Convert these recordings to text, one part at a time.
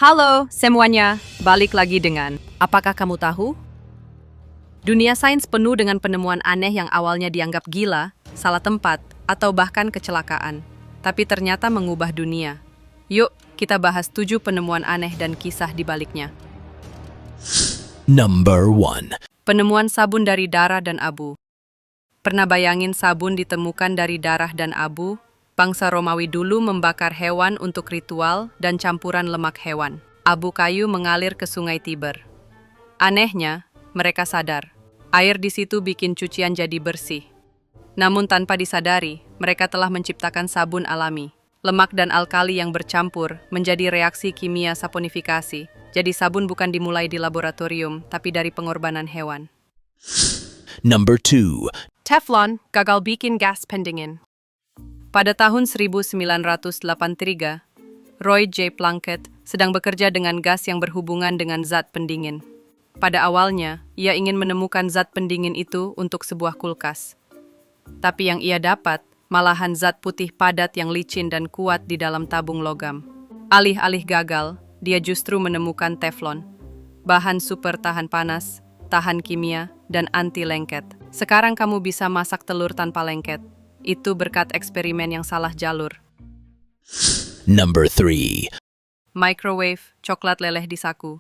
Halo semuanya, balik lagi dengan apakah kamu tahu? Dunia sains penuh dengan penemuan aneh yang awalnya dianggap gila, salah tempat, atau bahkan kecelakaan. Tapi ternyata mengubah dunia. Yuk, kita bahas 7 penemuan aneh dan kisah di baliknya. Number 1. Penemuan sabun dari darah dan abu. Pernah bayangin sabun ditemukan dari darah dan abu? Bangsa Romawi dulu membakar hewan untuk ritual dan campuran lemak hewan. Abu kayu mengalir ke sungai Tiber. Anehnya, mereka sadar, air di situ bikin cucian jadi bersih. Namun tanpa disadari, mereka telah menciptakan sabun alami. Lemak dan alkali yang bercampur menjadi reaksi kimia saponifikasi. Jadi sabun bukan dimulai di laboratorium, tapi dari pengorbanan hewan. Number 2. Teflon gagal bikin gas pendingin. Pada tahun 1983, Roy J. Plunkett sedang bekerja dengan gas yang berhubungan dengan zat pendingin. Pada awalnya, ia ingin menemukan zat pendingin itu untuk sebuah kulkas. Tapi yang ia dapat, malahan zat putih padat yang licin dan kuat di dalam tabung logam. Alih-alih gagal, dia justru menemukan teflon. Bahan super tahan panas, tahan kimia, dan anti lengket. Sekarang kamu bisa masak telur tanpa lengket. Itu berkat eksperimen yang salah jalur. Number 3. Microwave coklat leleh di saku.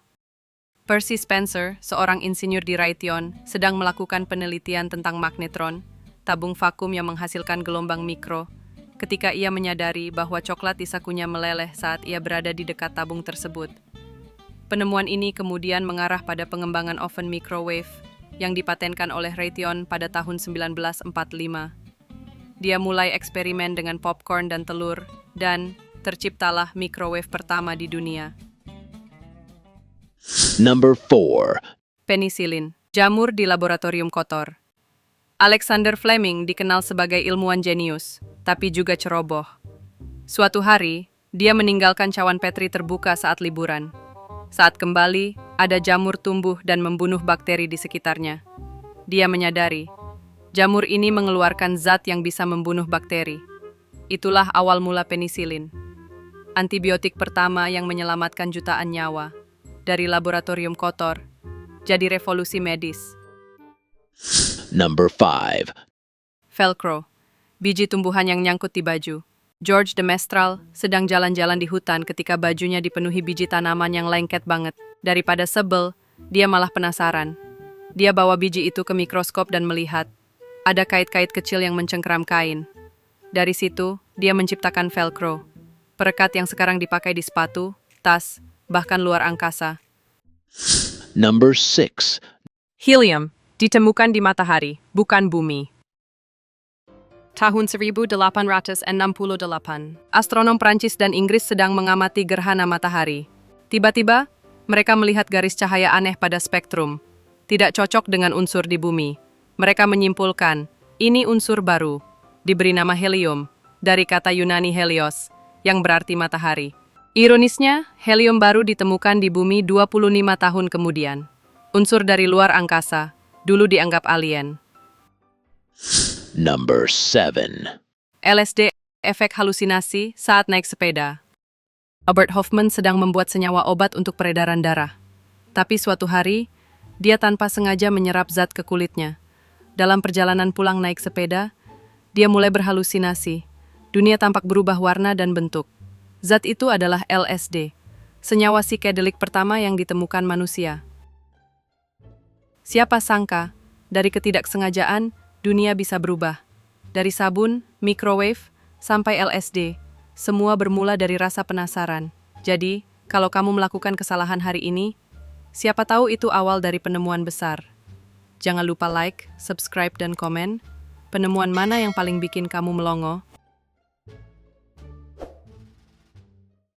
Percy Spencer, seorang insinyur di Raytheon, sedang melakukan penelitian tentang magnetron, tabung vakum yang menghasilkan gelombang mikro, ketika ia menyadari bahwa coklat di sakunya meleleh saat ia berada di dekat tabung tersebut. Penemuan ini kemudian mengarah pada pengembangan oven microwave yang dipatenkan oleh Raytheon pada tahun 1945. Dia mulai eksperimen dengan popcorn dan telur, dan terciptalah microwave pertama di dunia. Number 4. Penisilin, jamur di laboratorium kotor. Alexander Fleming dikenal sebagai ilmuwan jenius, tapi juga ceroboh. Suatu hari, dia meninggalkan cawan Petri terbuka saat liburan. Saat kembali, ada jamur tumbuh dan membunuh bakteri di sekitarnya. Dia menyadari, jamur ini mengeluarkan zat yang bisa membunuh bakteri. Itulah awal mula penisilin. Antibiotik pertama yang menyelamatkan jutaan nyawa. Dari laboratorium kotor, jadi revolusi medis. Number 5. Velcro, biji tumbuhan yang nyangkut di baju. George de Mestral sedang jalan-jalan di hutan ketika bajunya dipenuhi biji tanaman yang lengket banget. Daripada sebel, dia malah penasaran. Dia bawa biji itu ke mikroskop dan melihat. Ada kait-kait kecil yang mencengkeram kain. Dari situ, dia menciptakan Velcro, perekat yang sekarang dipakai di sepatu, tas, bahkan luar angkasa. Number 6. Helium ditemukan di matahari, bukan bumi. Tahun 1868, astronom Prancis dan Inggris sedang mengamati gerhana matahari. Tiba-tiba, mereka melihat garis cahaya aneh pada spektrum. Tidak cocok dengan unsur di bumi. Mereka menyimpulkan, ini unsur baru, diberi nama helium, dari kata Yunani helios, yang berarti matahari. Ironisnya, helium baru ditemukan di bumi 25 tahun kemudian. Unsur dari luar angkasa, dulu dianggap alien. Number 7. LSD, efek halusinasi saat naik sepeda. Albert Hofmann sedang membuat senyawa obat untuk peredaran darah. Tapi suatu hari, dia tanpa sengaja menyerap zat ke kulitnya. Dalam perjalanan pulang naik sepeda, dia mulai berhalusinasi. Dunia tampak berubah warna dan bentuk. Zat itu adalah LSD, senyawa psikedelik pertama yang ditemukan manusia. Siapa sangka, dari ketidaksengajaan, dunia bisa berubah. Dari sabun, microwave, sampai LSD, semua bermula dari rasa penasaran. Jadi, kalau kamu melakukan kesalahan hari ini, siapa tahu itu awal dari penemuan besar. Jangan lupa like, subscribe, dan komen. Penemuan mana yang paling bikin kamu melongo?